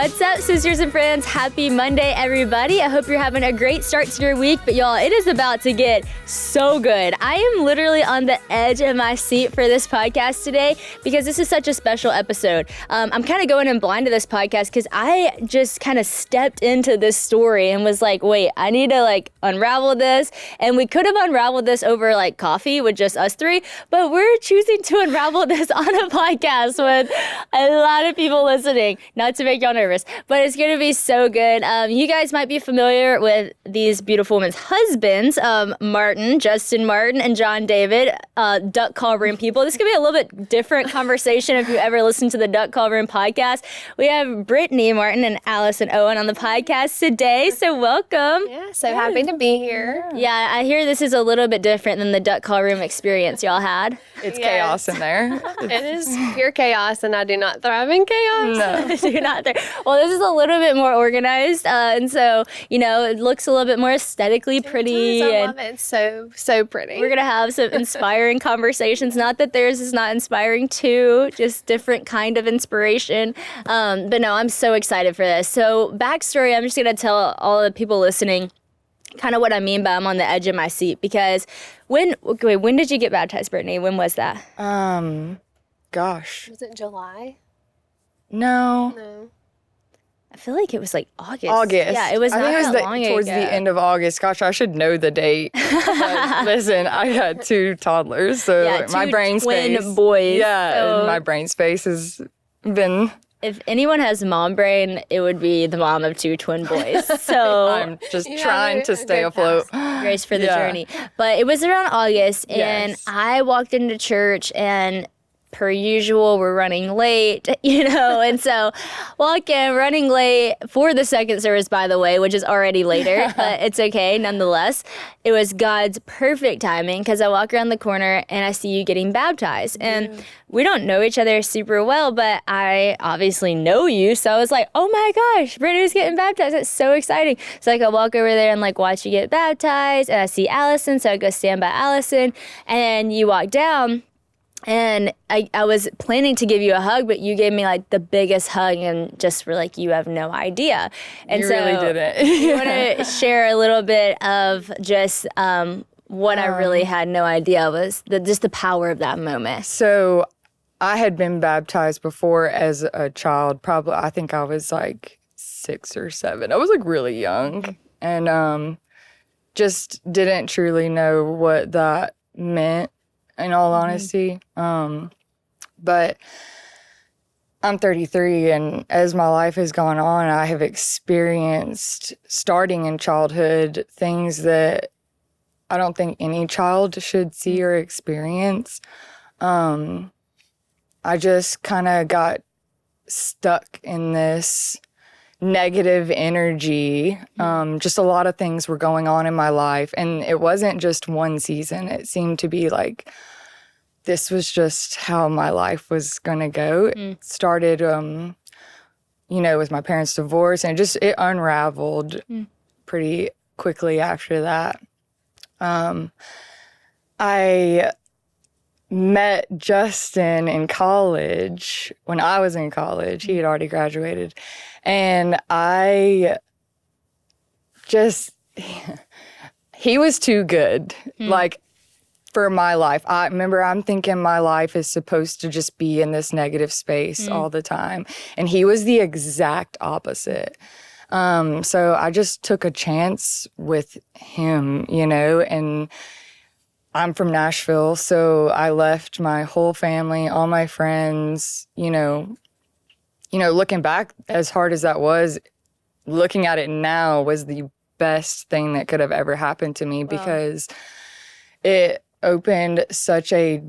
What's up, sisters and friends? Happy Monday, everybody. I hope you're having a great start to your week, but y'all, it is about to get so good. I am literally on the edge of my seat for this podcast today because this is such a special episode. I'm kind of going in blind to this podcast because I just kind of stepped into this story and was like, wait, I need to unravel this. And we could have unraveled this over coffee with just us three, but we're choosing to unravel this on a podcast with a lot of people listening. Not to make y'all nervous, but it's going to be so good. You guys might be familiar with these beautiful women's husbands, Justin Martin and John David, Duck Call Room people. This could be a little bit different conversation if you ever listen to the Duck Call Room podcast. We have Brittany Martin and Alyson Owen on the podcast today, so welcome. Yeah, so happy to be here. Yeah, I hear this is a little bit different than the Duck Call Room experience y'all had. It's chaos in there. It is pure chaos, and I do not thrive in chaos. No. Do not there. Well, this is a little bit more organized, and so, it looks a little bit more aesthetically pretty. I love it. So pretty. We're going to have some inspiring conversations. Not that theirs is not inspiring too, just different kind of inspiration. But no, I'm so excited for this. So backstory, I'm just going to tell all the people listening kind of what I mean by I'm on the edge of my seat, because when did you get baptized, Brittany? When was that? Gosh. Was it July? No. I feel like it was August. Yeah, it was not I think that it long was towards ago. the end of August. Gosh, I should know the date. But listen, I had two toddlers, so my brain space. Twin boys. Yeah, so and my brain space has been. If anyone has mom brain, it would be the mom of two twin boys. So I'm just trying to stay afloat. Grace for the journey. But it was around August, and Yes. I walked into church, and per usual, we're running late, and so walk in, running late for the second service, by the way, which is already later, but it's okay nonetheless. It was God's perfect timing because I walk around the corner and I see you getting baptized. And we don't know each other super well, but I obviously know you. So I was like, oh my gosh, Brittany's getting baptized. That's so exciting. So I walk over there and watch you get baptized, and I see Alyson. So I go stand by Alyson, and you walk down. And I was planning to give you a hug, but you gave me the biggest hug and just were you have no idea. And You so really didn't. you want to share a little bit of just what I really had no idea was just the power of that moment. So I had been baptized before as a child. Probably, I think I was 6 or 7. I was really young, and just didn't truly know what that meant, in all honesty. But I'm 33, and as my life has gone on, I have experienced, starting in childhood, things that I don't think any child should see or experience. I just kind of got stuck in this negative energy. Just a lot of things were going on in my life, and it wasn't just one season. It seemed to be this was just how my life was gonna go. It started, with my parents' divorce, and it unraveled pretty quickly after that. I met Justin in college. When I was in college, he had already graduated. And he was too good, for my life. I remember I'm thinking my life is supposed to just be in this negative space all the time. And he was the exact opposite. So I just took a chance with him, and I'm from Nashville, so I left my whole family, all my friends, looking back, as hard as that was, looking at it now was the best thing that could have ever happened to me. Wow. Because it opened such a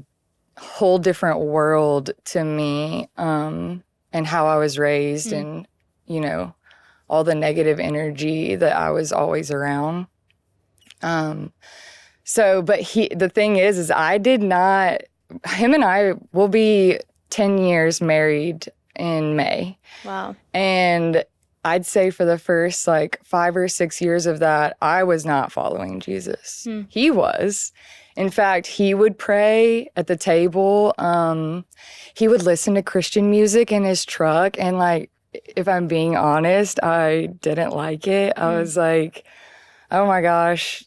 whole different world to me, and how I was raised, and, all the negative energy that I was always around. But the thing is I did not, him and I will be 10 years married in May. Wow. And I'd say for the first 5 or 6 years of that, I was not following Jesus. He was. In fact, he would pray at the table. He would listen to Christian music in his truck, and if I'm being honest, I didn't like it. I was like, oh my gosh,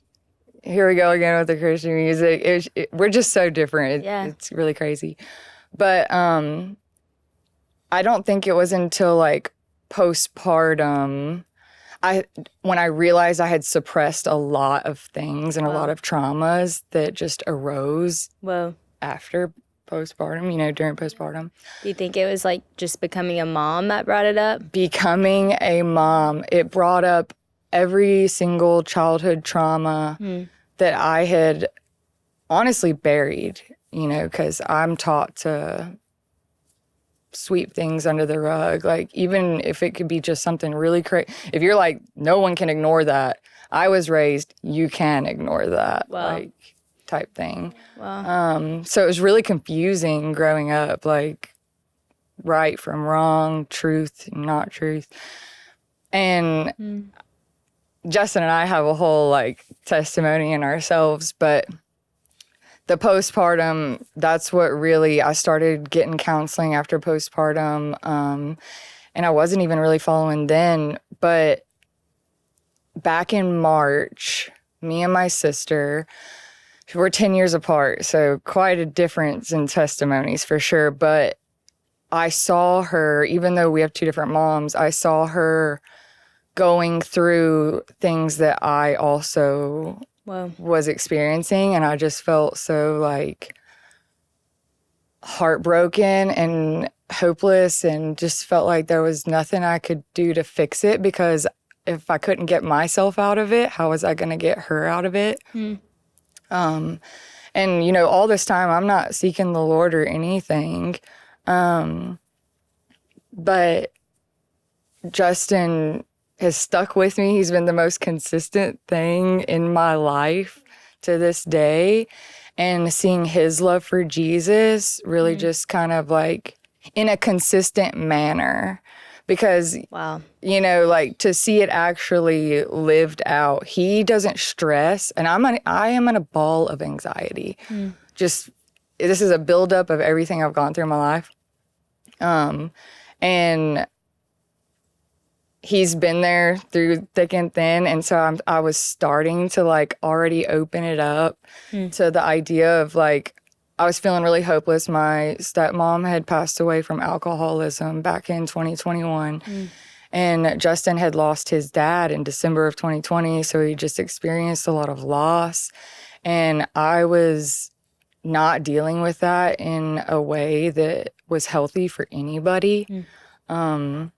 here we go again with the Christian music. We're just so different. It's really crazy. But I don't think it was until like postpartum when I realized I had suppressed a lot of things and a lot of traumas that just arose after postpartum, during postpartum. Do you think it was like just becoming a mom that brought it up? Becoming a mom. It brought up every single childhood trauma that I had honestly buried, because I'm taught to sweep things under the rug. Like, even if it could be just something really crazy. If you're like, no one can ignore that. I was raised, you can ignore that. Like, type thing. Wow. So it was really confusing growing up, like right from wrong, truth, not truth. And Justin and I have a whole like testimony in ourselves, but the postpartum, that's what really, I started getting counseling after postpartum. And I wasn't even really following then, but back in March, me and my sister, we're 10 years apart, so quite a difference in testimonies for sure. But I saw her, even though we have two different moms, I saw her going through things that I also was experiencing. And I just felt so like heartbroken and hopeless, and just felt like there was nothing I could do to fix it, because if I couldn't get myself out of it, how was I going to get her out of it? And, all this time I'm not seeking the Lord or anything. But Justin has stuck with me. He's been the most consistent thing in my life to this day. And seeing his love for Jesus really just kind of like in a consistent manner. Because, like, to see it actually lived out, he doesn't stress, and I am in a ball of anxiety. Just, this is a buildup of everything I've gone through in my life. And he's been there through thick and thin, and so I was starting to, like, already open it up to the idea of, like, I was feeling really hopeless. My stepmom had passed away from alcoholism back in 2021. And Justin had lost his dad in December of 2020. So he just experienced a lot of loss. And I was not dealing with that in a way that was healthy for anybody. And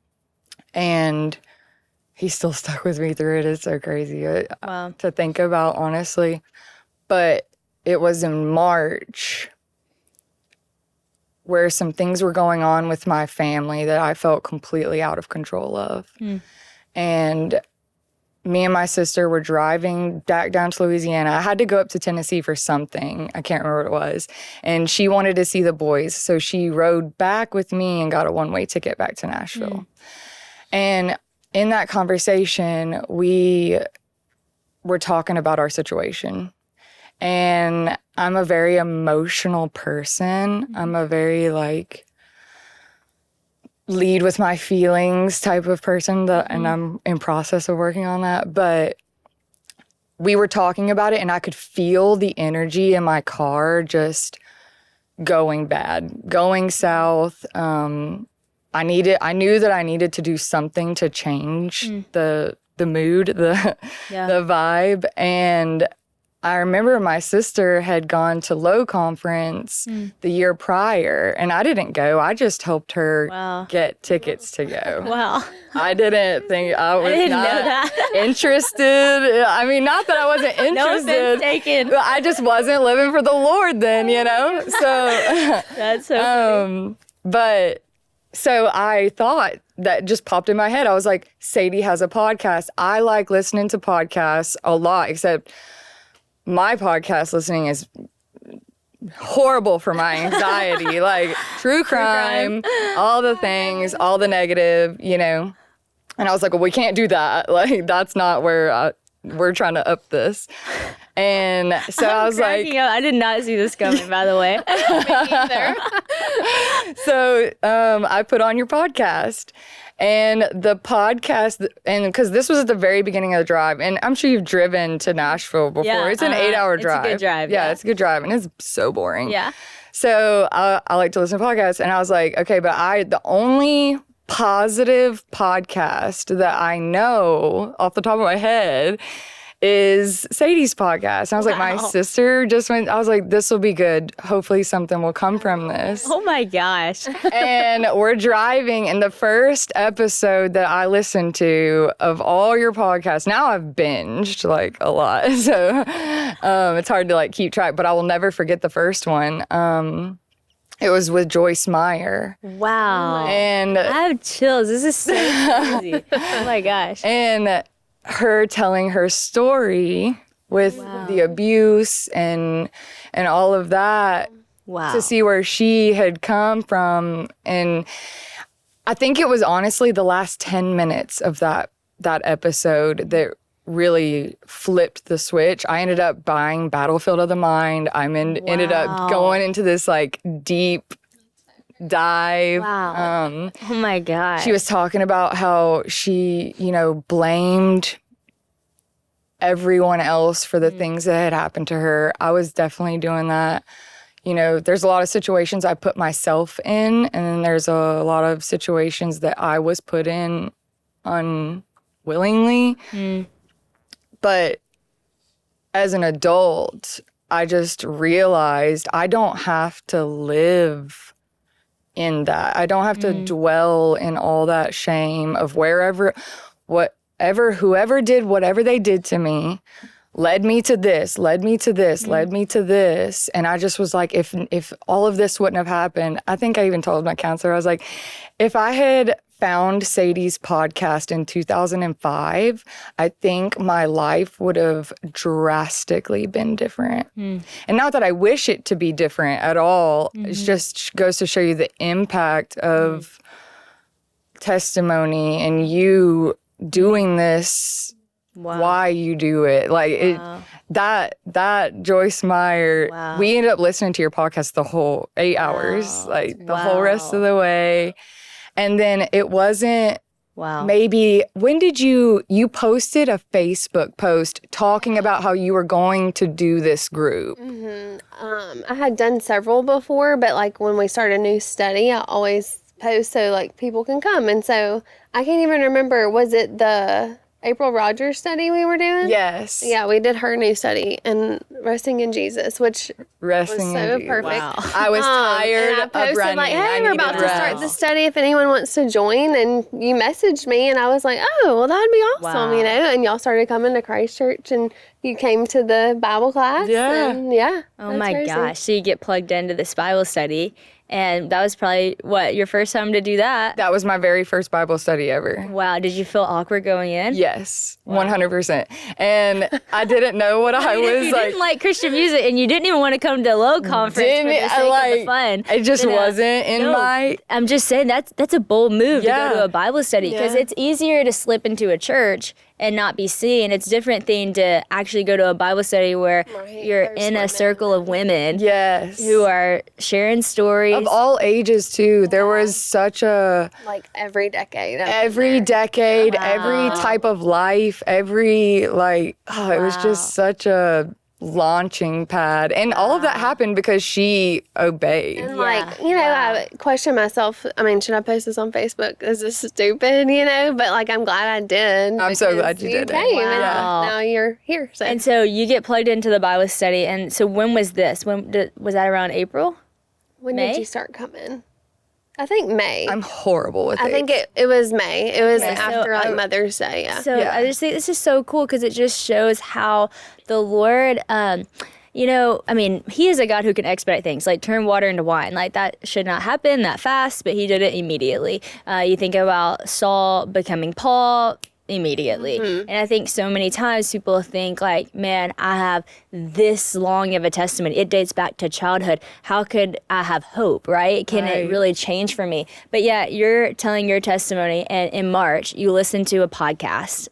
he still stuck with me through it. It's so crazy to think about, honestly. But it was in March where some things were going on with my family that I felt completely out of control of. And me and my sister were driving back down to Louisiana. I had to go up to Tennessee for something. I can't remember what it was. And she wanted to see the boys. So she rode back with me and got a one-way ticket back to Nashville. And in that conversation, we were talking about our situation. And I'm a very emotional person. I'm a very, like, lead with my feelings type of person, and I'm in process of working on that. But we were talking about it, and I could feel the energy in my car just going bad, going south. I knew that I needed to do something to change the mood, the vibe. And I remember my sister had gone to Low Conference the year prior, and I didn't go. I just helped her get tickets to go. I didn't think I was interested. I mean, not that I wasn't interested. No offense taken. I just wasn't living for the Lord then, So that's so funny. But so I thought, that just popped in my head. I was like, Sadie has a podcast. I like listening to podcasts a lot, except my podcast listening is horrible for my anxiety. Like true crime, all the things, all the negative, And I was like, well, we can't do that. Like, that's not where we're trying to up this. And so I was like, I did not see this coming, by the way. Me either. So I put on your podcast. And the podcast, and because this was at the very beginning of the drive, and I'm sure you've driven to Nashville before. Yeah, it's an 8-hour drive. It's a good drive. Yeah, it's a good drive, and it's so boring. Yeah. So I like to listen to podcasts, and I was like, okay, but the only positive podcast that I know off the top of my head is Sadie's podcast. And I was like, my sister just went, I was like, this will be good. Hopefully something will come from this. Oh my gosh. And we're driving, and the first episode that I listened to of all your podcasts, now I've binged like a lot. So it's hard to like keep track, but I will never forget the first one. It was with Joyce Meyer. Wow. And I have chills. This is so crazy. Oh my gosh. And her telling her story with the abuse and all of that. Wow. To see where she had come from. And I think it was honestly the last 10 minutes of that episode that really flipped the switch. I ended up buying Battlefield of the Mind. Ended up going into this like deep dive. Wow. Oh my God. She was talking about how she, blamed everyone else for the things that had happened to her. I was definitely doing that. There's a lot of situations I put myself in, and then there's a lot of situations that I was put in unwillingly. But as an adult, I just realized I don't have to live in that. I don't have to dwell in all that shame of whoever did whatever they did to me, led me to this, led me to this, led me to this. And I just was like, if all of this wouldn't have happened, I think I even told my counselor, I was like, if I had found Sadie's podcast in 2005, I think my life would have drastically been different. And not that I wish it to be different at all. It just goes to show you the impact of testimony and you doing this, why you do it. Like that Joyce Meyer, we ended up listening to your podcast the whole 8 hours, like the whole rest of the way. And then it wasn't maybe, when did you posted a Facebook post talking about how you were going to do this group? I had done several before, but like when we start a new study, I always post so like people can come. And so I can't even remember, was it the April Rogers study we were doing? Yes. Yeah, we did her new study, and Resting in Jesus, which was so perfect. Wow. I was tired and I posted, of running. like, hey, we're about to start the study if anyone wants to join. And you messaged me, and I was like, oh, well, that'd be awesome, And y'all started coming to Christ Church, and you came to the Bible class. Yeah. And oh my gosh. So you get plugged into this Bible study. And that was probably, your first time to do that? That was my very first Bible study ever. Wow. Did you feel awkward going in? Yes, 100%. And I didn't know what I was if you didn't like Christian music and you didn't even want to come to Low Conference for the sake of the fun. It just wasn't in my... I'm just saying that's a bold move to go to a Bible study, because it's easier to slip into a church and not be seen. It's a different thing to actually go to a Bible study where you're in a circle of women who are sharing stories. Of all ages, too. There was such a... Like every decade. Every decade, every type of life, every, it was just such a launching pad. And all of that happened because she obeyed. And I question myself, should I post this on Facebook? Is this stupid, But I'm glad I did. I'm so glad you did it. And now you're here. So. And so you get plugged into the Bible study. And so when was this? Was that around April? When did you start coming? I think May. I'm horrible with it. I think it was May. It was after Mother's Day, So I just think this is so cool because it just shows how the Lord, He is a God who can expedite things, like turn water into wine. Like that should not happen that fast, but He did it immediately. You think about Saul becoming Paul immediately. And I think so many times people think like, man, I have this long of a testimony. It dates back to childhood. How could I have hope, right? Can it really change for me? But yeah, you're telling your testimony, and in March, you listen to a podcast.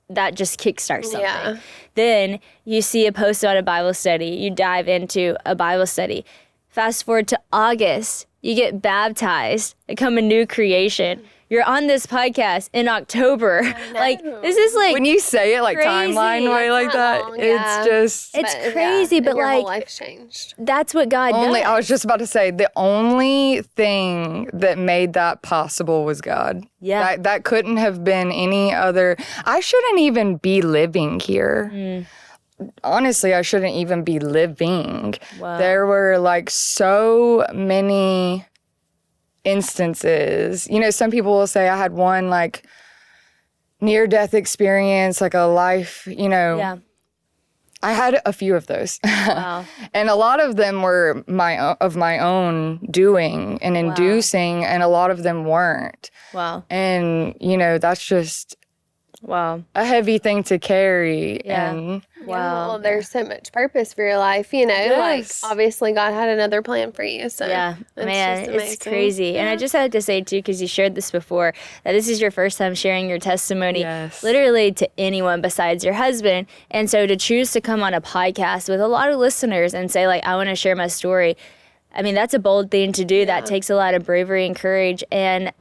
That just kickstarts something. Yeah. Then you see a post about a Bible study. You dive into a Bible study. Fast forward to August, you get baptized, become a new creation. you're on this podcast in October. Like, this is like when you say it like crazy. timeline way like that, long, yeah. it's just it's crazy, but your whole like life's changed. that's what God only. does. I was just about to say the only thing that made that possible was God. Yeah. That couldn't have been any other. I shouldn't even be living here. Honestly, I shouldn't even be living. Wow. There were like so many instances. You know, some people will say I had one like near-death experience, like a life, you know. Yeah. I had a few of those. Wow. And a lot of them were my own doing and inducing, and a lot of them weren't. Wow. And, you know, that's just Wow. a heavy thing to carry. Yeah. And Wow. Well, there's so much purpose for your life, you know. Yes. Like, obviously, God had another plan for you. So Yeah, man, just it's amazing. crazy. And I just had to say, too, because you shared this before, that this is your first time sharing your testimony Yes. literally to anyone besides your husband. And so to choose to come on a podcast with a lot of listeners and say, like, I want to share my story, I mean, that's a bold thing to do. That takes a lot of bravery and courage. And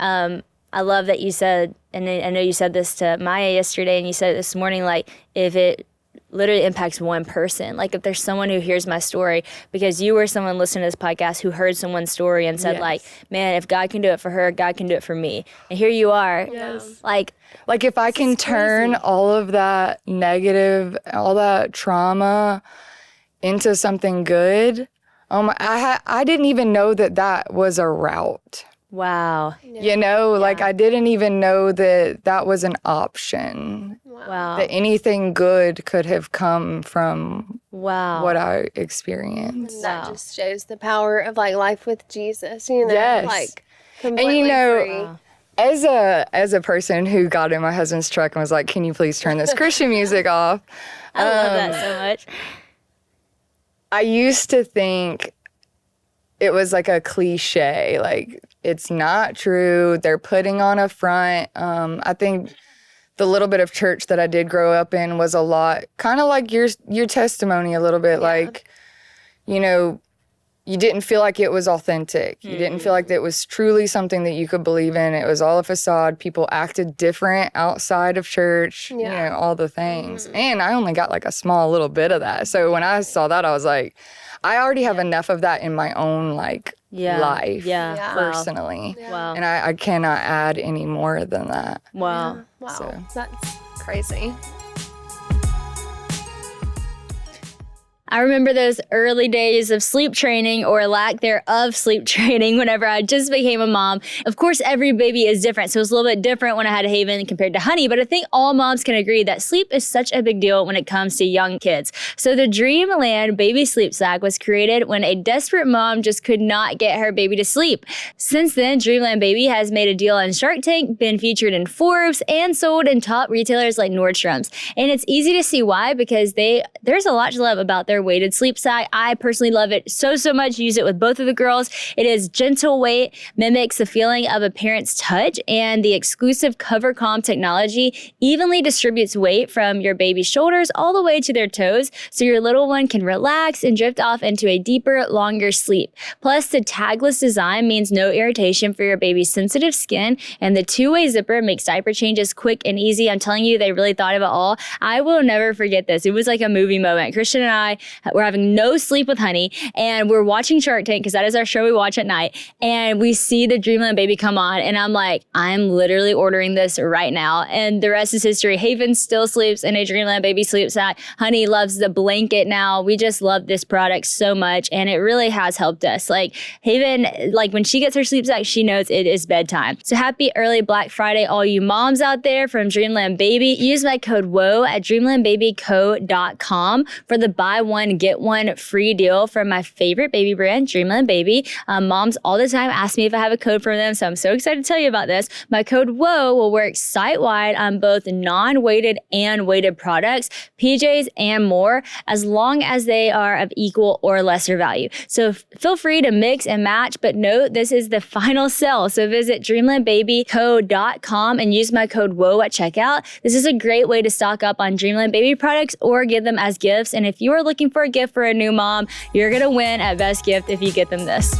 I love that you said, and I know you said this to Maya yesterday, and you said it this morning, like, if it literally impacts one person, like if there's someone who hears my story, because you were someone listening to this podcast who heard someone's story and said, like, man, if God can do it for her, God can do it for me. And here you are. Yes. Like if I can turn all of that negative, all that trauma into something good, I didn't even know that was a route. wow. You know, like I didn't even know that was an option. Wow. That anything good could have come from Wow. what I experienced. That just shows the power of like life with Jesus, you know, Yes. like And completely you know, free. as a person who got in my husband's truck and was like, "Can you please turn this Christian music off?" I love that so much. I used to think it was like a cliche, like it's not true. They're putting on a front. I think the little bit of church that I did grow up in was a lot, kind of like your testimony a little bit, like, you know, you didn't feel like it was authentic. You didn't feel like it was truly something that you could believe in. It was all a facade. People acted different outside of church, you know, all the things. And I only got like a small little bit of that. So when I saw that, I was like, I already have enough of that in my own like life Yeah. personally. Wow. And I cannot add any more than that. Wow. Wow, So. that's crazy. I remember those early days of sleep training or lack thereof sleep training whenever I just became a mom. Of course, every baby is different, so it's a little bit different when I had Haven compared to Honey, but I think all moms can agree that sleep is such a big deal when it comes to young kids. So the Dreamland Baby Sleep Sack was created when a desperate mom just could not get her baby to sleep. Since then, Dreamland Baby has made a deal on Shark Tank, been featured in Forbes, and sold in top retailers like Nordstrom's. And it's easy to see why, because there's a lot to love about their weighted sleep sack. I personally love it so much. Use it with both of the girls. It is gentle weight, mimics the feeling of a parent's touch, and the exclusive Cover Calm technology evenly distributes weight from your baby's shoulders all the way to their toes, so your little one can relax and drift off into a deeper, longer sleep. Plus, the tagless design means no irritation for your baby's sensitive skin, and the two-way zipper makes diaper changes quick and easy. I'm telling you, they really thought of it all. I will never forget this. It was like a movie moment. Christian and I were having no sleep with Honey, and we're watching Shark Tank because that is our show we watch at night, and we see the Dreamland Baby come on, and I'm like, I'm literally ordering this right now. And the rest is history. Haven still sleeps in a Dreamland Baby sleep sack. Honey loves the blanket now. We just love this product so much, and it really has helped us. Like Haven, like when she gets her sleep sack, she knows it is bedtime. So happy early Black Friday, all you moms out there from Dreamland Baby. Use my code WOA at dreamlandbabyco.com for the buy one, get one free deal from my favorite baby brand, Dreamland Baby. Moms all the time ask me if I have a code for them, so I'm so excited to tell you about this. My code WOA will work site-wide on both non-weighted and weighted products, PJs, and more, as long as they are of equal or lesser value. So feel free to mix and match, but note this is the final sell. So visit dreamlandbabyco.com and use my code WOA at checkout. This is a great way to stock up on Dreamland Baby products or give them as gifts. And if you are looking for a gift for a new mom, you're going to win at Best Gift if you get them this.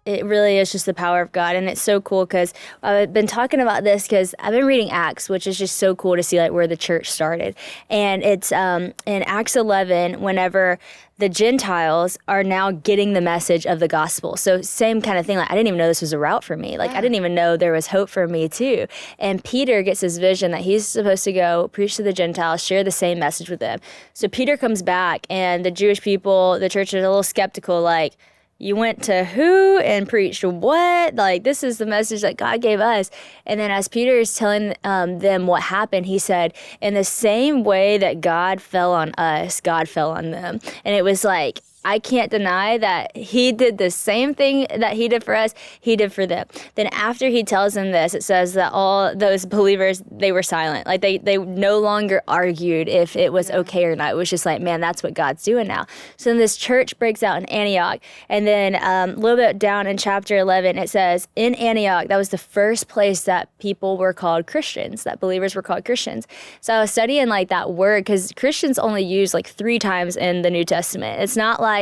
it really is just the power of God. And it's so cool because I've been talking about this because I've been reading Acts, which is just so cool to see like where the church started. And it's in Acts 11, whenever the Gentiles are now getting the message of the gospel. So same kind of thing. Like I didn't even know this was a route for me. Like I didn't even know there was hope for me too. And Peter gets this vision that he's supposed to go preach to the Gentiles, share the same message with them. So Peter comes back and the Jewish people, the church is a little skeptical, like, you went to who and preached what? Like, this is the message that God gave us. And then as Peter is telling them what happened, he said, in the same way that God fell on us, God fell on them. And it was like, I can't deny that he did the same thing that he did for us, he did for them. Then after he tells them this, it says that all those believers, they were silent. Like they no longer argued if it was okay or not. It was just like, man, that's what God's doing now. So then this church breaks out in Antioch. And then a little bit down in chapter 11, it says, in Antioch, that was the first place that people were called Christians, that believers were called Christians. So I was studying like that word because Christians only use like 3 times in the New Testament. It's not like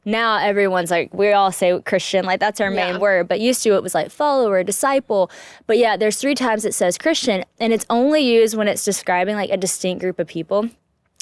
now everyone's like, we all say Christian, like that's our main word, but used to it was like follower, disciple. But yeah, there's 3 times it says Christian, and it's only used when it's describing like a distinct group of people.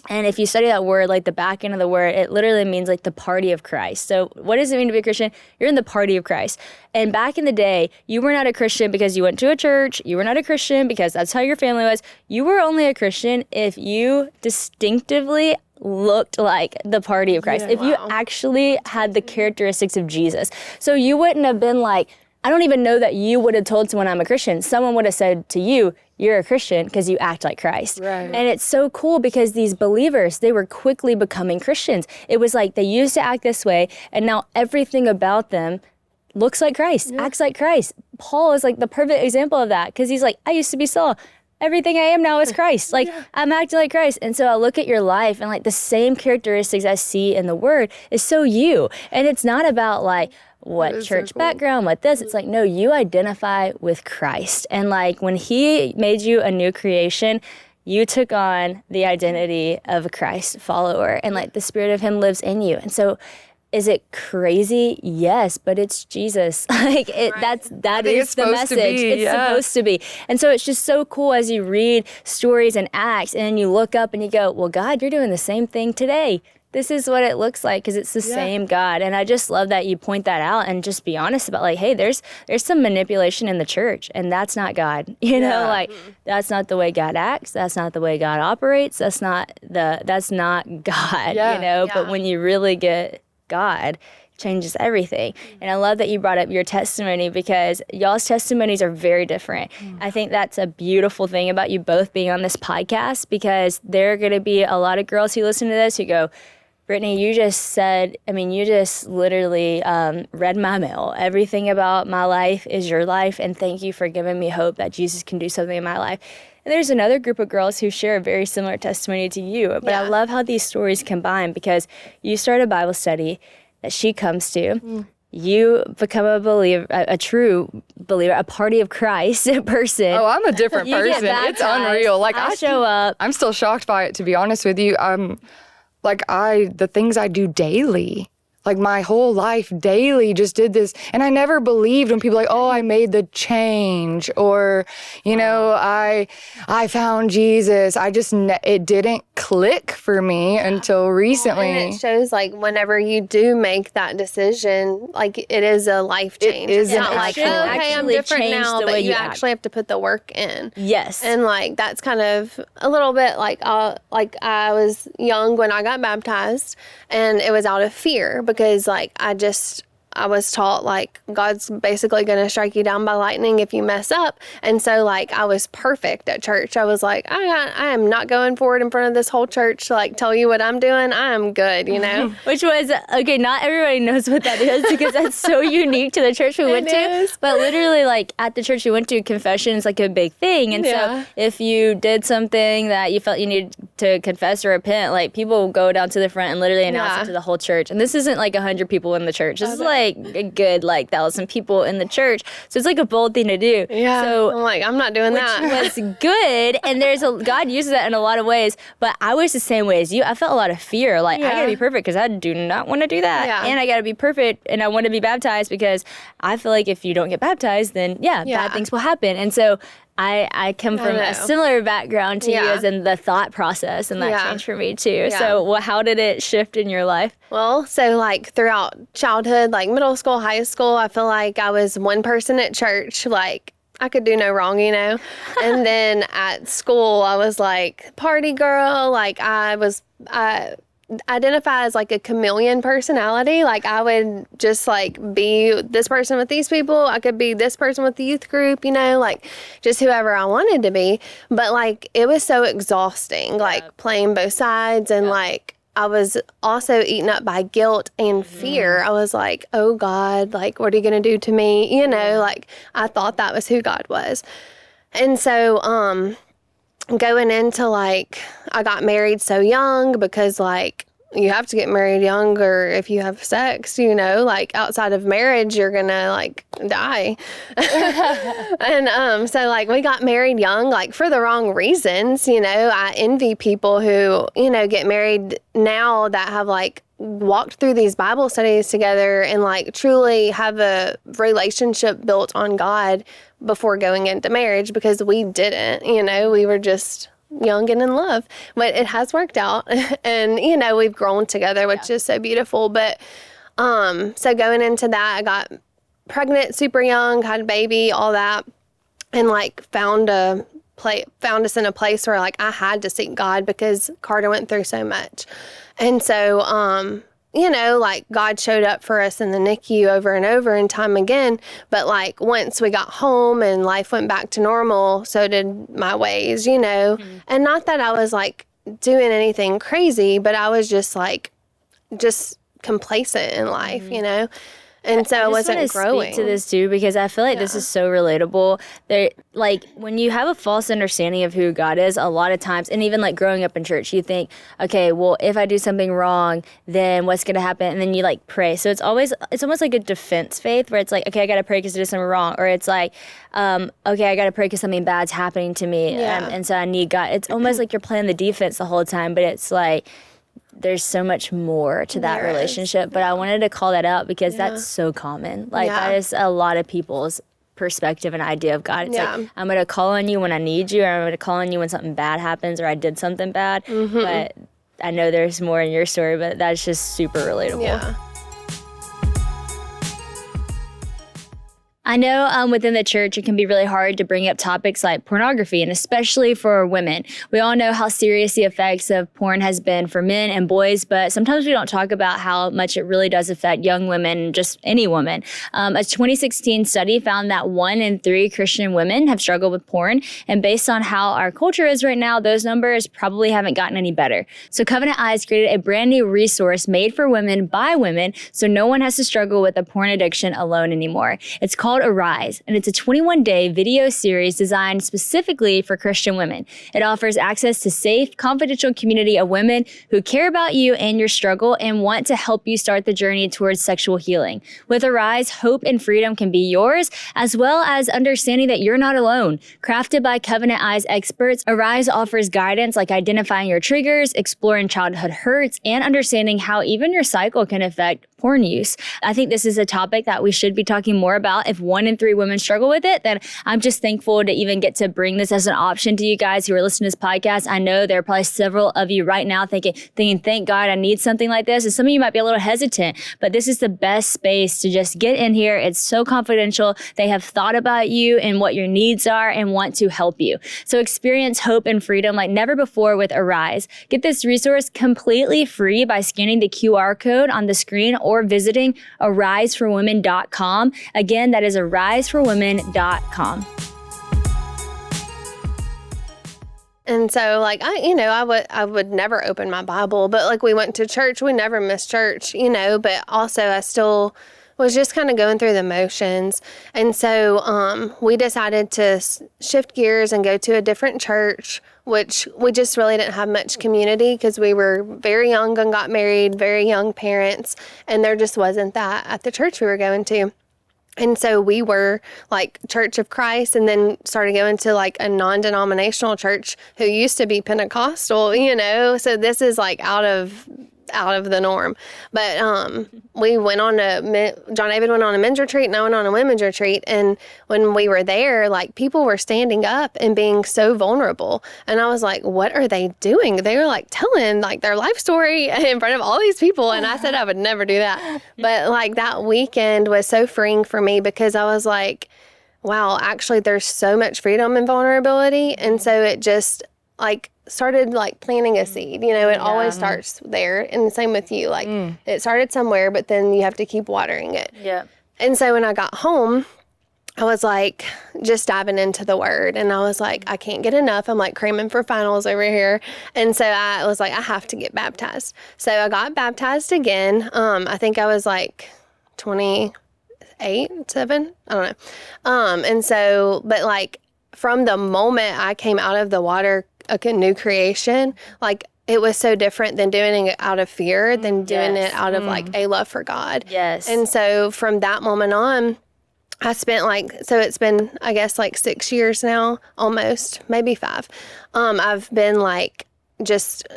And if you study that word, like the back end of the word, it literally means like the party of Christ. So what does it mean to be a Christian? You're in the party of Christ. And back in the day, you were not a Christian because you went to a church. You were not a Christian because that's how your family was. You were only a Christian if you distinctively looked like the party of Christ. If you actually had the characteristics of Jesus. So you wouldn't have been like, I don't even know that you would have told someone I'm a Christian. Someone would have said to you, you're a Christian because you act like Christ. Right. And it's so cool because these believers, they were quickly becoming Christians. It was like they used to act this way, and now everything about them looks like Christ, acts like Christ. Paul is like the perfect example of that because he's like, I used to be Saul. Everything I am now is Christ. Like, I'm acting like Christ. And so I look at your life and like the same characteristics I see in the word is so you. And it's not about like what church background, what this. It's like, no, you identify with Christ. And like when he made you a new creation, you took on the identity of a Christ follower and like the spirit of him lives in you. And so is it crazy? Yes, but it's Jesus. Like that is the message. It's supposed to be. And so it's just so cool as you read stories and Acts and then you look up and you go, well, God, you're doing the same thing today. This is what it looks like because it's the same God. And I just love that you point that out and just be honest about like, hey, there's some manipulation in the church and that's not God. You know, like that's not the way God acts. That's not the way God operates. That's not God, you know, but when you really get God, changes everything. And I love that you brought up your testimony because y'all's testimonies are very different. I think that's a beautiful thing about you both being on this podcast because there are going to be a lot of girls who listen to this who go, Brittany, you just literally read my mail. Everything about my life is your life, and thank you for giving me hope that Jesus can do something in my life. And there's another group of girls who share a very similar testimony to you. But I love how these stories combine because you start a Bible study that she comes to. You become a believer, a true believer, a party of Christ person. Oh, I'm a different person. It's unreal. Like I show up. I'm still shocked by it, to be honest with you. The things I do daily. Like my whole life daily just did this. And I never believed when people were like, oh, I made the change or, you know, I found Jesus. It didn't click for me until recently. And it shows like whenever you do make that decision, like it is a life change. It is not like, okay, I'm different now, but you actually have to put the work in. Yes. And like that's kind of a little bit like I was young when I got baptized and it was out of fear because like I was taught like God's basically going to strike you down by lightning if you mess up. And so like I was perfect at church. I was like, I am not going forward in front of this whole church to like tell you what I'm doing. I am good, you know? Which was, okay, not everybody knows what that is because that's so unique to the church we went to. But literally like at the church we went to, confession is like a big thing. And so if you did something that you felt you needed to confess or repent, like people will go down to the front and literally announce it to the whole church. And this isn't like 100 people in the church. This is like like a good like 1,000 people in the church. So it's like a bold thing to do. Yeah. So I'm like, I'm not doing that. was good, and God uses that in a lot of ways, but I was the same way as you. I felt a lot of fear, like I gotta be perfect because I do not want to do that, and I gotta be perfect, and I want to be baptized because I feel like if you don't get baptized, then bad things will happen. And so I come from a similar background to you as in the thought process, and that changed for me too. So how did it shift in your life? Well, so like throughout childhood, like middle school, high school, I feel like I was one person at church, like I could do no wrong, you know? And then at school, I was like party girl, like I identify as like a chameleon personality. Like I would just like be this person with these people. I could be this person with the youth group, you know, like just whoever I wanted to be. But like it was so exhausting, like playing both sides, and like I was also eaten up by guilt and fear. I was like, oh God, like what are you going to do to me? You know, like I thought that was who God was. And so going into like, I got married so young because like you have to get married younger if you have sex, you know, like outside of marriage, you're gonna like die. And so like we got married young, like for the wrong reasons, you know. I envy people who, you know, get married now that have like walked through these Bible studies together and like truly have a relationship built on God before going into marriage, because we didn't, you know, we were just young and in love. But it has worked out, and you know, we've grown together, which is so beautiful. But so going into that, I got pregnant super young, had a baby, all that, and like found us in a place where like I had to seek God because Carter went through so much. And so you know, like God showed up for us in the NICU over and over and time again. But like once we got home and life went back to normal, so did my ways, you know. And not that I was like doing anything crazy, but I was just like complacent in life, you know. And so I wasn't growing. Speak to this too, because I feel like this is so relatable. There, like when you have a false understanding of who God is, a lot of times, and even like growing up in church, you think, okay, well, if I do something wrong, then what's going to happen? And then you like pray. So it's almost like a defense faith where it's like, okay, I got to pray because I did something wrong, or it's like, okay, I got to pray because something bad's happening to me, and so I need God. It's almost like you're playing the defense the whole time, but it's like, there's so much more to that relationship. But I wanted to call that out because that's so common. Like that is a lot of people's perspective and idea of God. It's like, I'm going to call on you when I need you, or I'm going to call on you when something bad happens or I did something bad. But I know there's more in your story, but that's just super relatable. Yeah. I know within the church, it can be really hard to bring up topics like pornography, and especially for women. We all know how serious the effects of porn has been for men and boys, but sometimes we don't talk about how much it really does affect young women, just any woman. A 2016 study found that 1 in 3 Christian women have struggled with porn, and based on how our culture is right now, those numbers probably haven't gotten any better. So Covenant Eyes created a brand new resource made for women by women, so no one has to struggle with a porn addiction alone anymore. It's called Arise, and it's a 21-day video series designed specifically for Christian women. It offers access to safe, confidential community of women who care about you and your struggle and want to help you start the journey towards sexual healing. With Arise, hope and freedom can be yours, as well as understanding that you're not alone. Crafted by Covenant Eyes experts, Arise offers guidance like identifying your triggers, exploring childhood hurts, and understanding how even your cycle can affect porn use. I think this is a topic that we should be talking more about. If 1 in 3 women struggle with it, then I'm just thankful to even get to bring this as an option to you guys who are listening to this podcast. I know there are probably several of you right now thinking, thank God I need something like this. And some of you might be a little hesitant, but this is the best space to just get in here. It's so confidential. They have thought about you and what your needs are and want to help you. So experience hope and freedom like never before with Arise. Get this resource completely free by scanning the QR code on the screen or visiting ariseforwomen.com. Again, that is ariseforwomen.com. And so like I would never open my Bible, but like we went to church, we never missed church, you know, but also I still was just kind of going through the motions. And so we decided to shift gears and go to a different church, which we just really didn't have much community because we were very young and got married, very young parents, and there just wasn't that at the church we were going to. And so we were like Church of Christ, and then started going to like a non-denominational church who used to be Pentecostal, so this is like out of the norm. But we went on John David went on a men's retreat, and I went on a women's retreat. And when we were there, like people were standing up and being so vulnerable. And I was like, what are they doing? They were like telling like their life story in front of all these people. And I said I would never do that. But like that weekend was so freeing for me because I was like, wow, actually there's so much freedom and vulnerability. And so it just like started like planting a seed, it always starts there. And the same with you, like it started somewhere, but then you have to keep watering it. Yeah. And so when I got home, I was like just diving into the word, and I was like, I can't get enough. I'm like cramming for finals over here. And so I was like, I have to get baptized. So I got baptized again. I think I was like 28, 7, I don't know. And so, but like from the moment I came out of the water, a new creation, like it was so different than doing it out of fear than doing it out of like a love for God. Yes. And so from that moment on, I spent it's been, I guess, like 6 years now, almost, maybe 5. I've been like,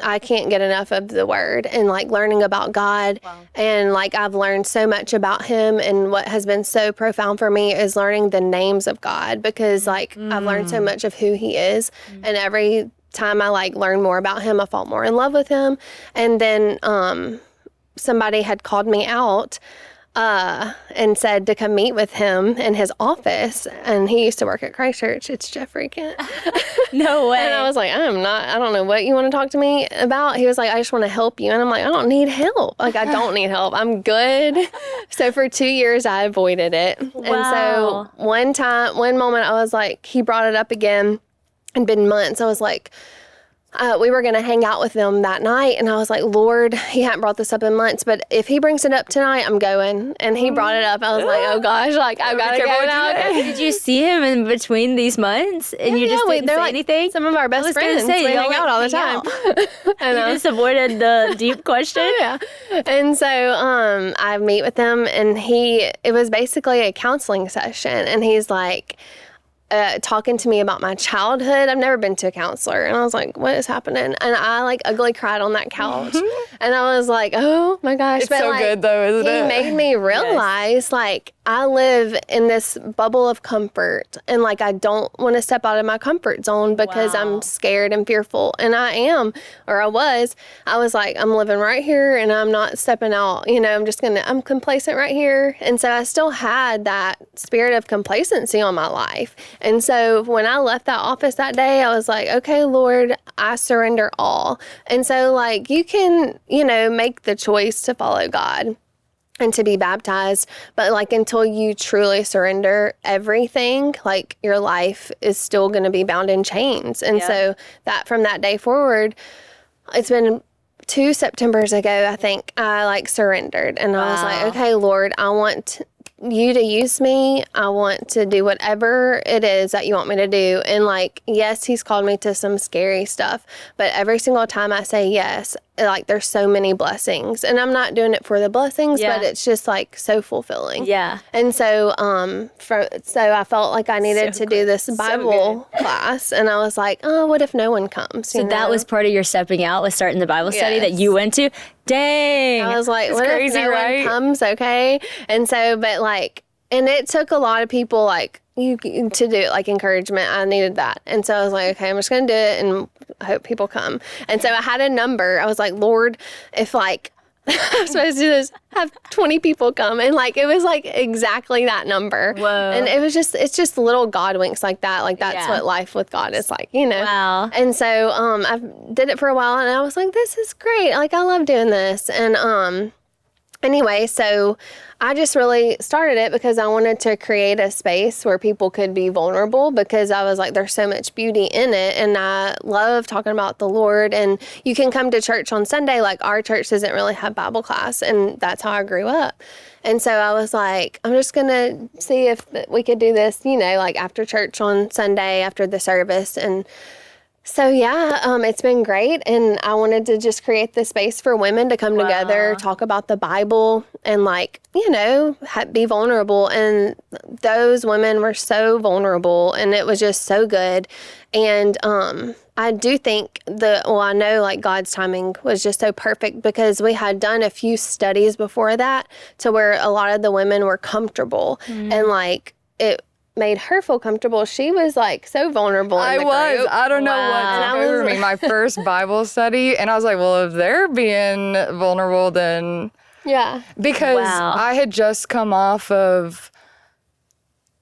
I can't get enough of the word and like learning about God. Wow. And like I've learned so much about him, and what has been so profound for me is learning the names of God, because like I've learned so much of who he is, and every time I like learn more about him, I fall more in love with him. And then somebody had called me out and said to come meet with him in his office, and he used to work at Christ Church. It's Jeffrey Kent. No way. And I was like, I don't know what you want to talk to me about. He was like, I just want to help you. And I'm like, I don't need help. Like, I don't need help. I'm good. So for 2 years, I avoided it. Wow. And so one moment I was like, he brought it up again. It'd been months. I was like, we were going to hang out with them that night. And I was like, Lord, he hadn't brought this up in months, but if he brings it up tonight, I'm going. And he brought it up. I was like, oh gosh, like I've got to go now. Did you see him in between these months? And you just didn't say like anything? Some of our best friends. We hang out all the time. And you just avoided the deep question? Yeah. And so I meet with him, and it was basically a counseling session. And he's like, talking to me about my childhood. I've never been to a counselor. And I was like, what is happening? And I like ugly cried on that couch. And I was like, oh my gosh. It's so good though, isn't it? He made me realize like I live in this bubble of comfort, and like I don't want to step out of my comfort zone because I'm scared and fearful. And I am, or I was like, I'm living right here and I'm not stepping out. I'm complacent right here. And so I still had that spirit of complacency on my life. And so when I left that office that day, I was like, okay, Lord, I surrender all. And so like you can, make the choice to follow God and to be baptized, but like until you truly surrender everything, like your life is still going to be bound in chains. And so that from that day forward, it's been 2 Septembers ago, I think I like surrendered, and I was like, okay, Lord, I want you to use me. I want to do whatever it is that you want me to do. And like, yes, he's called me to some scary stuff, but every single time I say yes, like there's so many blessings, and I'm not doing it for the blessings, but it's just like so fulfilling. Yeah. And so, so I felt like I needed to do this Bible class, and I was like, oh, what if no one comes? So that was part of your stepping out, was starting the Bible study that you went to? Dang. I was like, what if no one comes? Okay. And so, but like, and it took a lot of people like to do it, like encouragement. I needed that. And so I was like, okay, I'm just going to do it and I hope people come. And so I had a number. I was like, Lord, if like I'm supposed to do this, have 20 people come. And like, it was like exactly that number. Whoa. And it was just, it's just little God winks like that. Like that's what life with God is like, Wow. And so I did it for a while, and I was like, this is great. Like I love doing this. And Anyway, so I just really started it because I wanted to create a space where people could be vulnerable, because I was like, there's so much beauty in it. And I love talking about the Lord. And you can come to church on Sunday. Like, our church doesn't really have Bible class. And that's how I grew up. And so I was like, I'm just going to see if we could do this, like after church on Sunday, after the service. And so, it's been great, and I wanted to just create the space for women to come together, talk about the Bible, and, be vulnerable. And those women were so vulnerable, and it was just so good. And I do think I know, God's timing was just so perfect, because we had done a few studies before that to where a lot of the women were comfortable, and, it made her feel comfortable. She was so vulnerable in the group. I don't know what came over me. My first Bible study, and I was like, well, if they're being vulnerable, then because I had just come off of,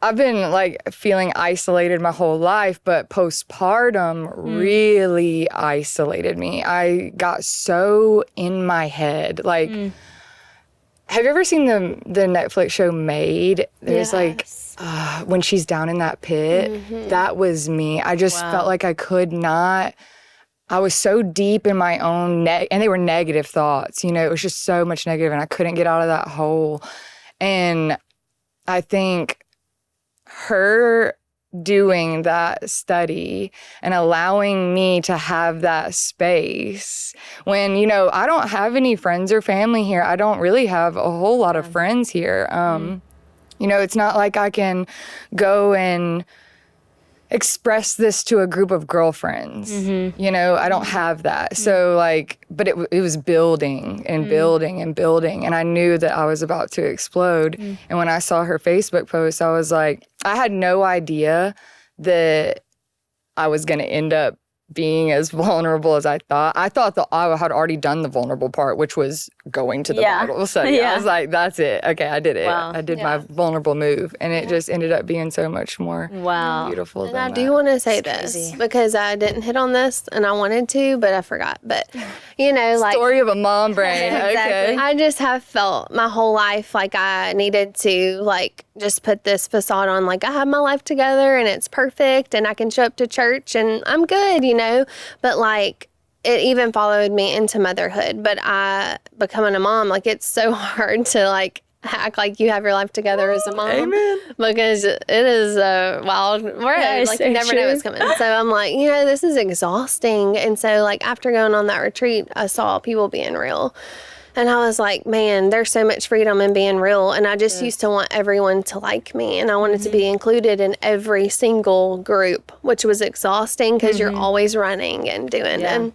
I've been feeling isolated my whole life, but postpartum really isolated me. I got so in my head. Have you ever seen the Netflix show Made? There's when she's down in that pit, that was me. I just felt like I could not. I was so deep in my own and they were negative thoughts. It was just so much negative, and I couldn't get out of that hole. And I think her doing that study and allowing me to have that space when, I don't have any friends or family here. I don't really have a whole lot of friends here. It's not like I can go and express this to a group of girlfriends. I don't have that. So but it was building and building and building. And I knew that I was about to explode. And when I saw her Facebook post, I was like, I had no idea that I was going to end up being as vulnerable as I thought. I thought that I had already done the vulnerable part, which was going to the Bible study. I was like, that's it. Okay, I did it. Wow. I did my vulnerable move. And it just ended up being so much more beautiful and than I that. do want to say this, because I didn't hit on this, and I wanted to, but I forgot. But, Story of a mom brain. Okay. I just have felt my whole life like I needed to, just put this facade on, I have my life together, and it's perfect, and I can show up to church, and I'm good, But, it even followed me into motherhood. But becoming a mom, it's so hard to, act like you have your life together as a mom. Amen. Because it is a wild road. You never know what's coming. So I'm like, this is exhausting. And so, after going on that retreat, I saw people being real. And I was like, man, there's so much freedom in being real. And I just used to want everyone to like me. And I wanted to be included in every single group, which was exhausting because you're always running and doing. And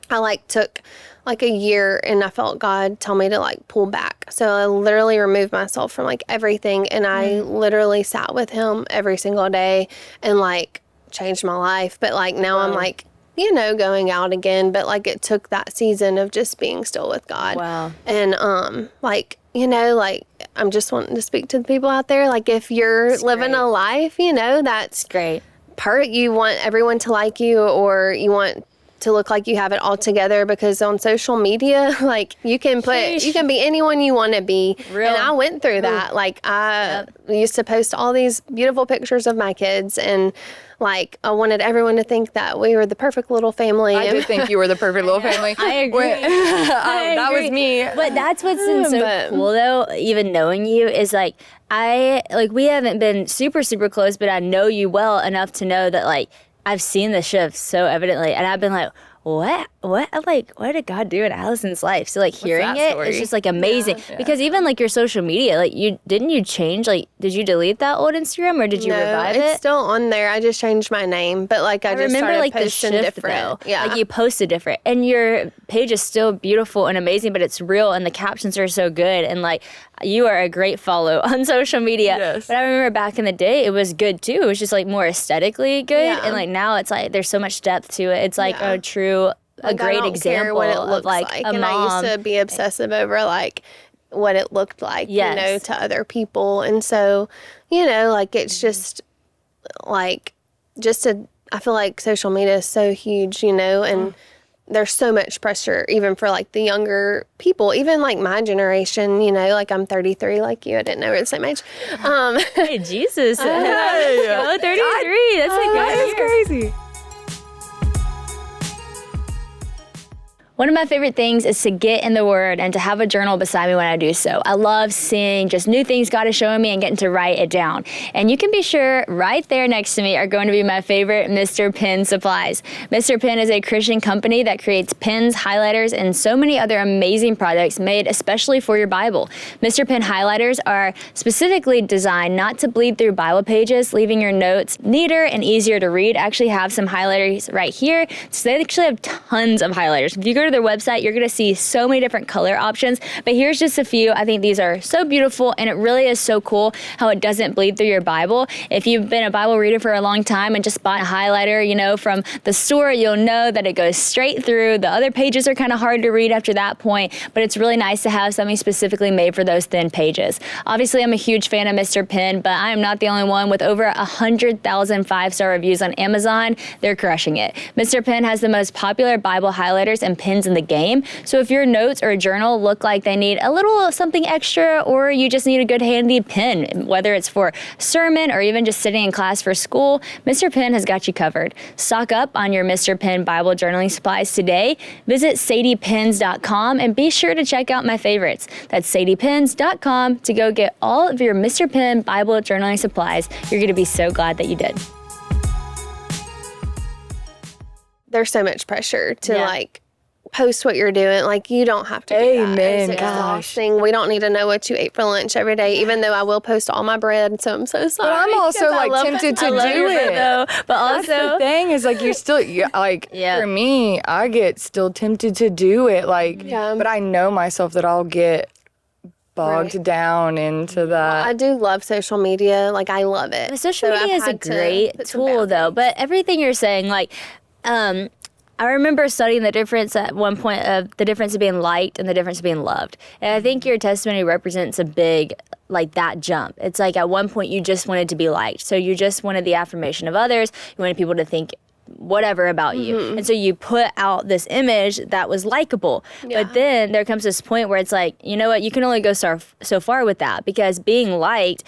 I took a year, and I felt God tell me to pull back. So I literally removed myself from everything. And I literally sat with him every single day and changed my life. But now I'm going out again, but it took that season of just being still with God. Wow. And I'm just wanting to speak to the people out there. If you're living a life, that's Great. You want everyone to like you, or you want to look like you have it all together, because on social media, you can be anyone you want to be. Real. And I went through that. I used to post all these beautiful pictures of my kids, and I wanted everyone to think that we were the perfect little family. I did think you were the perfect little family. I agree. That was me. But that's what's been so cool, though, even knowing you, is we haven't been super, super close, but I know you well enough to know that I've seen the shift so evidently, and I've been like, what did God do in Alyson's life? So hearing it, it's just amazing. Yeah. Because even your social media, didn't you change? Did you delete that old Instagram, or did you revive it? It's still on there. I just changed my name, but I just remember started the posting shift, different. Though. Yeah, you posted different, and your page is still beautiful and amazing, but it's real, and the captions are so good, and you are a great follow on social media. Yes. But I remember back in the day, it was good too. It was just more aesthetically good, and now it's there's so much depth to it. It's a true. A great example what it looks of a mom. And I used to be obsessive over what it looked like, to other people. And so, it's just I feel like social media is so huge, and there's so much pressure even for like the younger people, even like my generation, you know, like I'm 33 like you. I didn't know we were the same age. Hey, Jesus. Hey. Oh, 33. That's a good That is year. crazy. One of my favorite things is to get in the Word and to have a journal beside me when I do so. I love seeing just new things God is showing me and getting to write it down. And you can be sure right there next to me are going to be my favorite Mr. Pen supplies. Mr. Pen is a Christian company that creates pens, highlighters, and so many other amazing products made especially for your Bible. Mr. Pen highlighters are specifically designed not to bleed through Bible pages, leaving your notes neater and easier to read. I actually have some highlighters right here. So they actually have tons of highlighters. If you go to their website, you're going to see so many different color options, but here's just a few. I think these are so beautiful, and it really is so cool how it doesn't bleed through your Bible. If you've been a Bible reader for a long time and just bought a highlighter, you know, from the store, you'll know that it goes straight through. The other pages are kind of hard to read after that point, but it's really nice to have something specifically made for those thin pages. Obviously, I'm a huge fan of Mr. Pen, but I am not the only one. With over 100,000 5-star reviews on Amazon, they're crushing it. Mr. Pen has the most popular Bible highlighters and pens in the game. So if your notes or a journal look like they need a little something extra, or you just need a good handy pen, whether it's for sermon or even just sitting in class for school, Mr. Pen has got you covered. Stock up on your Mr. Pen Bible journaling supplies today. Visit sadiepens.com and be sure to check out my favorites. That's sadiepens.com to go get all of your Mr. Pen Bible journaling supplies. You're going to be so glad that you did. There's so much pressure to like post what you're doing. Like, you don't have to do that. Amen, It's gosh. exhausting. We don't need to know what you ate for lunch every day, even though I will post all my bread, so I'm so sorry. But I'm also 'cause I like love tempted to I do love your bread, it. though. But That's the also, thing is like you're still like for me, I get still tempted to do it. Like, but I know myself that I'll get bogged down into that. I do love social media. Like, I love it. social So media I've is a had to great put some tool, though. boundaries. But everything you're saying, like, I remember studying the difference at one point of the difference of being liked and the difference of being loved. And I think your testimony represents a big, like, that jump. It's like at one point you just wanted to be liked. So you just wanted the affirmation of others. You wanted people to think whatever about you. And so you put out this image that was likable. But then there comes this point where it's like, you know what, you can only go so far with that, because being liked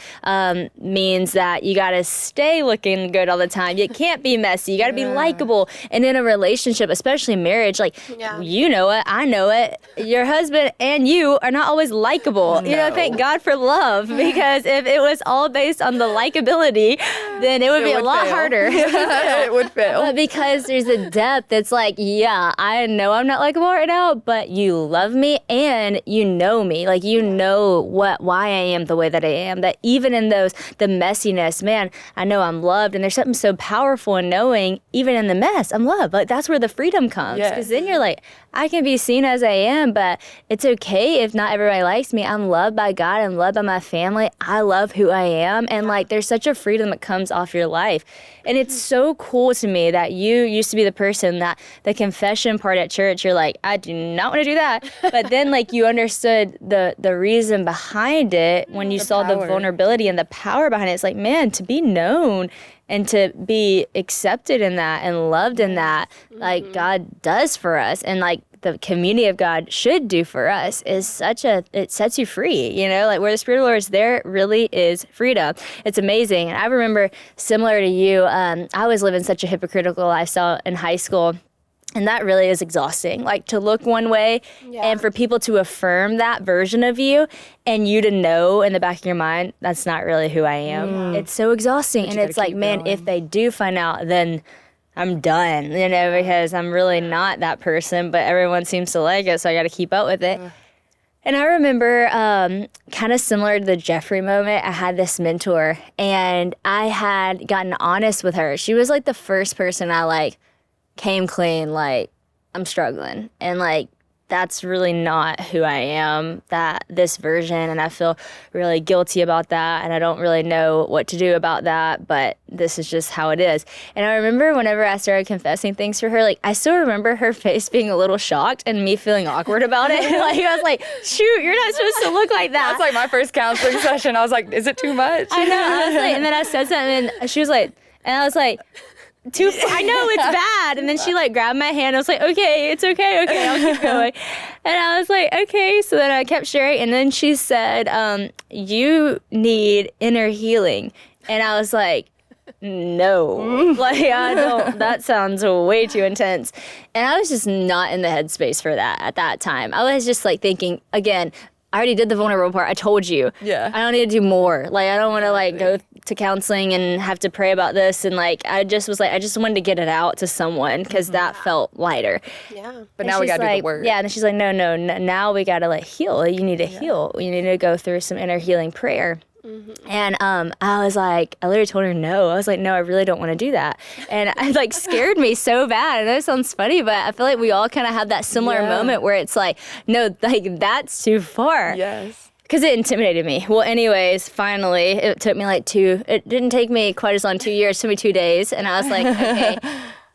means that you got to stay looking good all the time. You can't be messy. You got to be likable. And in a relationship, especially marriage, like, you know it, I know it, your husband and you are not always likable. You know, thank God for love, because if it was all based on the likability, then it would be a lot fail. harder. It would fail. But because there's a depth, it's like, yeah, I know I'm not likable right now, but you love me and you know me. Like, you know why I am the way that I am. That even in the messiness, man, I know I'm loved. And there's something so powerful in knowing, even in the mess, I'm loved. Like, that's where the freedom comes. Because then you're like, I can be seen as I am, but it's okay if not everybody likes me. I'm loved by God. I'm loved by my family. I love who I am. And like, there's such a freedom that comes off your life. And it's so cool to me that you used to be the person that the confession part at church, you're like, I do not want to do that. But then like you understood the reason behind it when you saw the vulnerability and the power behind it. It's like, man, to be known and to be accepted in that and loved in that, like God does for us, and like the community of God should do for us, is it sets you free, you know, like where the Spirit of the Lord is, there really is freedom. It's amazing. And I remember, similar to you, I was living such a hypocritical lifestyle in high school. And that really is exhausting, like to look one way and for people to affirm that version of you and you to know in the back of your mind, that's not really who I am. It's so exhausting. And it's like, man, if they do find out, then I'm done, you know, because I'm really not that person, but everyone seems to like it, so I got to keep up with it. And I remember kind of similar to the Jeffrey moment, I had this mentor and I had gotten honest with her. She was like the first person I like came clean, like, I'm struggling. And like, that's really not who I am, this version. And I feel really guilty about that. And I don't really know what to do about that, but this is just how it is. And I remember whenever I started confessing things for her, like, I still remember her face being a little shocked and me feeling awkward about it. Like, I was like, shoot, you're not supposed to look like that. That's like my first counseling session. I was like, is it too much? I know. I was like, and then I said something and she was like, and I was like, I know it's bad. And then she like grabbed my hand. I was like, okay, it's okay, I'll keep going. And I was like, okay. So then I kept sharing. And then she said, you need inner healing. And I was like, no, like I don't, that sounds way too intense. And I was just not in the headspace for that at that time. I was just like thinking, again, I already did the vulnerable part. I told you. Yeah. I don't need to do more. Like, I don't want to like go to counseling and have to pray about this. And like, I just was like, I just wanted to get it out to someone because that felt lighter. Yeah. But now we got to do the work. Yeah. And then she's like, no, now we got to like heal. You need to heal. You need to go through some inner healing prayer. And I was like, I literally told her no. I was like, no, I really don't want to do that. And it like scared me so bad. I know it sounds funny, but I feel like we all kind of have that similar moment where it's like, no, like that's too far. Yes. Because it intimidated me. Well, anyways, finally, it took me like it didn't take me quite as long, 2 years, it took me 2 days. And I was like, okay,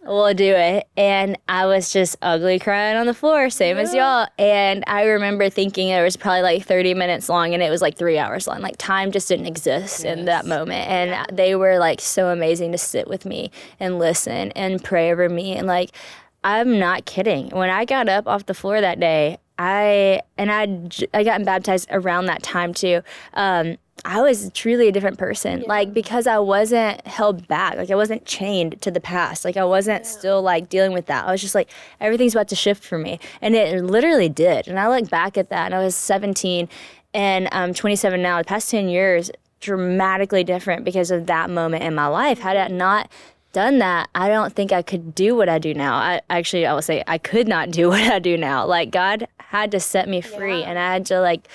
we'll do it. And I was just ugly crying on the floor, same as y'all. And I remember thinking it was probably like 30 minutes long and it was like 3 hours long. Like time just didn't exist in that moment. And they were like so amazing to sit with me and listen and pray over me. And like, I'm not kidding. When I got up off the floor that day, I got baptized around that time too. I was truly a different person, like, because I wasn't held back. Like, I wasn't chained to the past. Like, I wasn't still, like, dealing with that. I was just like, everything's about to shift for me. And it literally did. And I look back at that, and I was 17, and I'm 27 now. The past 10 years, dramatically different because of that moment in my life. Had I not done that, I don't think I could do what I do now. I will say I could not do what I do now. Like, God had to set me free, and I had to, like,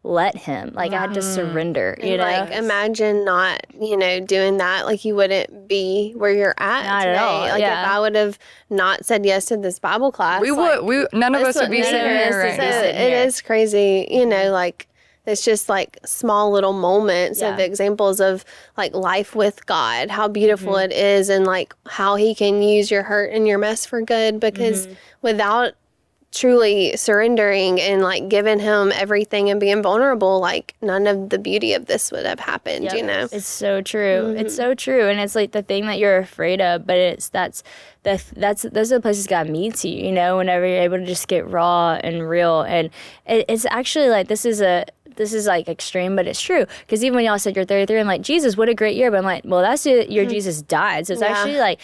let him. Like, I had to surrender, you know? Like, imagine not, doing that. Like, you wouldn't be where you're at Not today. at all, Like, if I would have not said yes to this Bible class. None of us would be sitting here right now. It is crazy, like, it's just, like, small little moments of examples of, like, life with God, how beautiful it is, and, like, how he can use your hurt and your mess for good, because without truly surrendering and like giving him everything and being vulnerable, like none of the beauty of this would have happened. It's so true. It's so true. And it's like the thing that you're afraid of, but those are the places God meets you, whenever you're able to just get raw and real. And it's actually like, this is like extreme, but it's true. Because even when y'all said you're 33, I'm like, Jesus, what a great year. But I'm like, well, that's the year Jesus died. So it's actually like,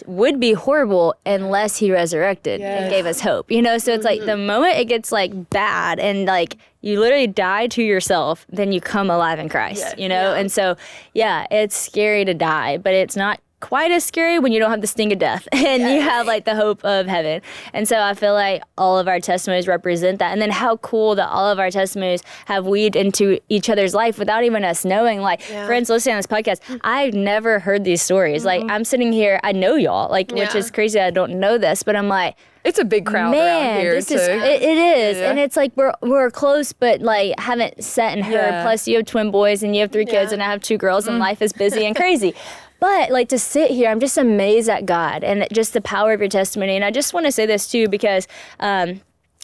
would be horrible unless he resurrected and gave us hope, so it's like the moment it gets like bad and like you literally die to yourself, then you come alive in Christ, and so it's scary to die, but it's not quite as scary when you don't have the sting of death and you have like the hope of heaven. And so I feel like all of our testimonies represent that. And then how cool that all of our testimonies have weaved into each other's life without even us knowing. Like, friends listening to this podcast, I've never heard these stories. Like, I'm sitting here, I know y'all, like, which is crazy. I don't know this, but I'm like, it's a big crowd around here, it is. Yeah. And it's like we're close, but like haven't sat and heard. Plus, you have twin boys and you have 3 kids, and I have 2 girls, and life is busy and crazy. But like to sit here, I'm just amazed at God and just the power of your testimony. And I just want to say this too, because I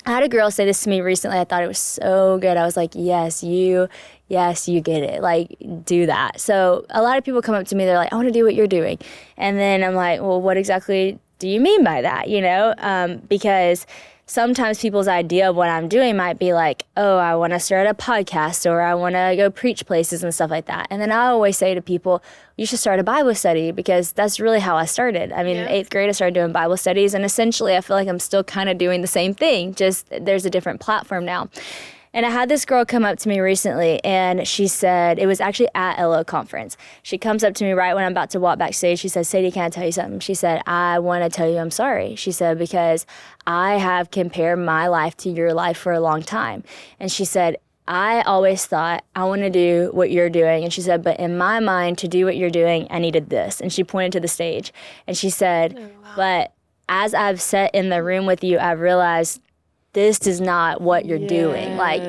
had a girl say this to me recently. I thought it was so good. I was like, yes, you get it. Like, do that. So a lot of people come up to me. They're like, I want to do what you're doing. And then I'm like, well, what exactly do you mean by that? Because sometimes people's idea of what I'm doing might be like, oh, I want to start a podcast or I want to go preach places and stuff like that. And then I always say to people, you should start a Bible study, because that's really how I started. I mean, in 8th grade, I started doing Bible studies, and essentially I feel like I'm still kind of doing the same thing, just there's a different platform now. And I had this girl come up to me recently, and she said, it was actually at LO conference. She comes up to me right when I'm about to walk backstage. She said, Sadie, can I tell you something? She said, I want to tell you I'm sorry. She said, because I have compared my life to your life for a long time. And she said, I always thought I want to do what you're doing. And she said, but in my mind, to do what you're doing, I needed this. And she pointed to the stage. And she said, but as I've sat in the room with you, I've realized this is not what you're doing. Like,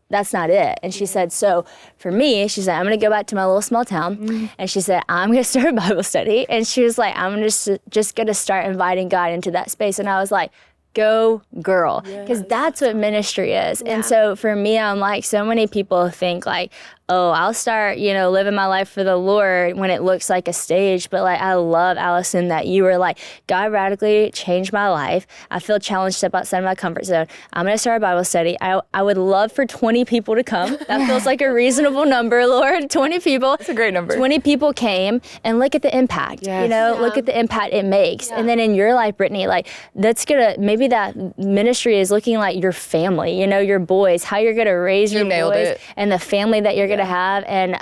that's not it. And she said, so for me, she said, I'm going to go back to my little small town. And she said, I'm going to start a Bible study. And she was like, I'm just going to start inviting God into that space. And I was like, go girl, because that's what ministry is. And so for me, I'm like, so many people think like, oh, I'll start, living my life for the Lord when it looks like a stage. But like, I love, Alyson, that you were like, God radically changed my life. I feel challenged to step outside of my comfort zone. I'm going to start a Bible study. I would love for 20 people to come. That feels like a reasonable number, Lord. 20 people. That's a great number. 20 people came, and look at the impact, look at the impact it makes. And then in your life, Brittany, like maybe that ministry is looking like your family, your boys, how you're going to raise your boys and the family that you're going to have, and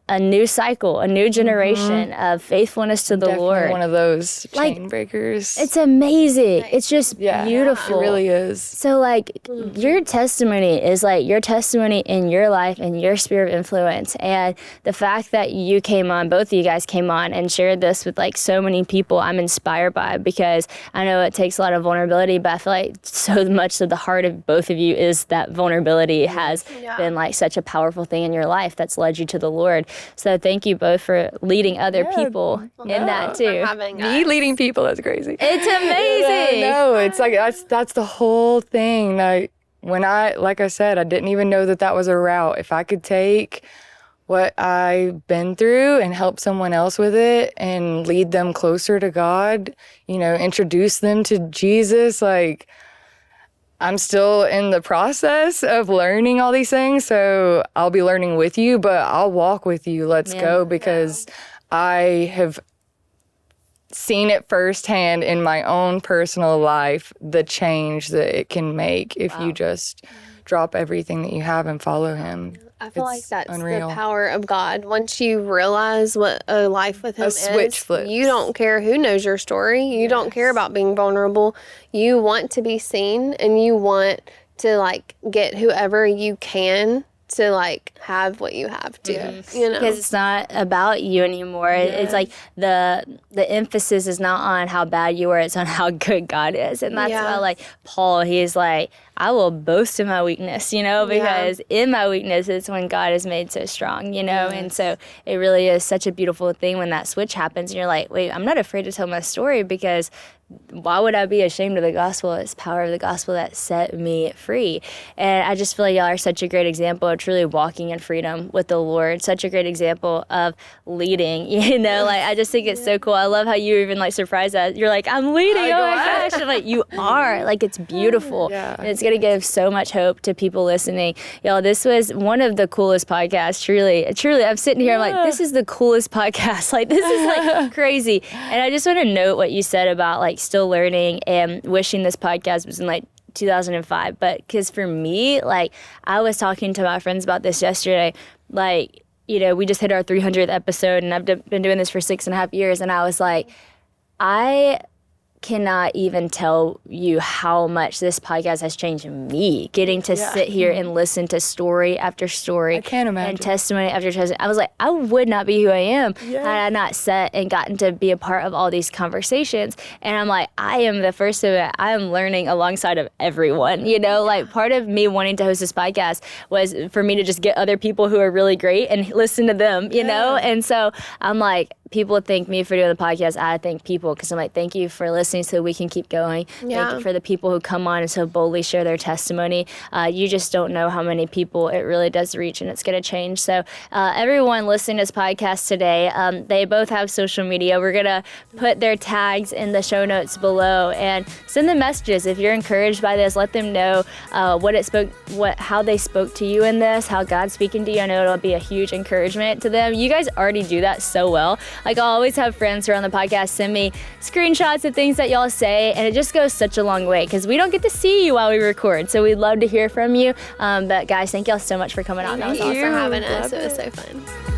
a new cycle, a new generation of faithfulness to the Lord. One of those chain breakers. It's amazing. It's just beautiful. It really is. So like your testimony is like your testimony in your life and your sphere of influence. And the fact that you came on, both of you guys came on and shared this with like so many people, I'm inspired by, because I know it takes a lot of vulnerability, but I feel like so much of the heart of both of you is that vulnerability has been like such a powerful thing in your life that's led you to the Lord. So thank you both for leading other people in that too. Me leading people, that's crazy. It's amazing. No, it's like that's the whole thing. Like like I said, I didn't even know that was a route. If I could take what I've been through and help someone else with it and lead them closer to God, introduce them to Jesus, like I'm still in the process of learning all these things, so I'll be learning with you, but I'll walk with you. Let's go, because I have seen it firsthand in my own personal life, the change that it can make if you just drop everything that you have and follow him. I feel like that's unreal. The power of God. Once you realize what a life with him is, switch flips. You don't care who knows your story. You don't care about being vulnerable. You want to be seen, and you want to like get whoever you can to like have what you have too, because it's not about you anymore. It's like the emphasis is not on how bad you are, it's on how good God is. And that's why like Paul, he's like, I will boast in my weakness, because in my weakness is when God is made so strong, and so it really is such a beautiful thing when that switch happens and you're like, wait, I'm not afraid to tell my story, because why would I be ashamed of the gospel? It's the power of the gospel that set me free. And I just feel like y'all are such a great example of truly walking in freedom with the Lord, such a great example of leading, like I just think it's so cool. I love how you even like surprised that you're like, I'm leading, oh my gosh. I'm like, you are, like, it's beautiful. And it's going to give so much hope to people listening. Y'all, this was one of the coolest podcasts, truly. I'm sitting here, I'm like, this is the coolest podcast. Like, this is like crazy. And I just want to note what you said about like still learning and wishing this podcast was in like 2005. But because for me, like I was talking to my friends about this yesterday, like, we just hit our 300th episode and I've been doing this for 6.5 years. And I was like, I cannot even tell you how much this podcast has changed me, getting to sit here and listen to story after story. I can't imagine. And testimony after testimony. I was like, I would not be who I am had I not sat and gotten to be a part of all these conversations. And I'm like, I am the first of it. I am learning alongside of everyone, like part of me wanting to host this podcast was for me to just get other people who are really great and listen to them, know? And so I'm like, people thank me for doing the podcast. I thank people because I'm like, thank you for listening so we can keep going. Thank you for the people who come on and so boldly share their testimony. You just don't know how many people it really does reach, and it's going to change. So everyone listening to this podcast today, they both have social media. We're going to put their tags in the show notes below and send them messages. If you're encouraged by this, let them know how they spoke to you in this, how God's speaking to you. I know it'll be a huge encouragement to them. You guys already do that so well. Like, I'll always have friends who are on the podcast send me screenshots of things that y'all say, and it just goes such a long way because we don't get to see you while we record. So we'd love to hear from you. But guys, thank y'all so much for coming on. That was awesome. Thank you for having us. It was so fun.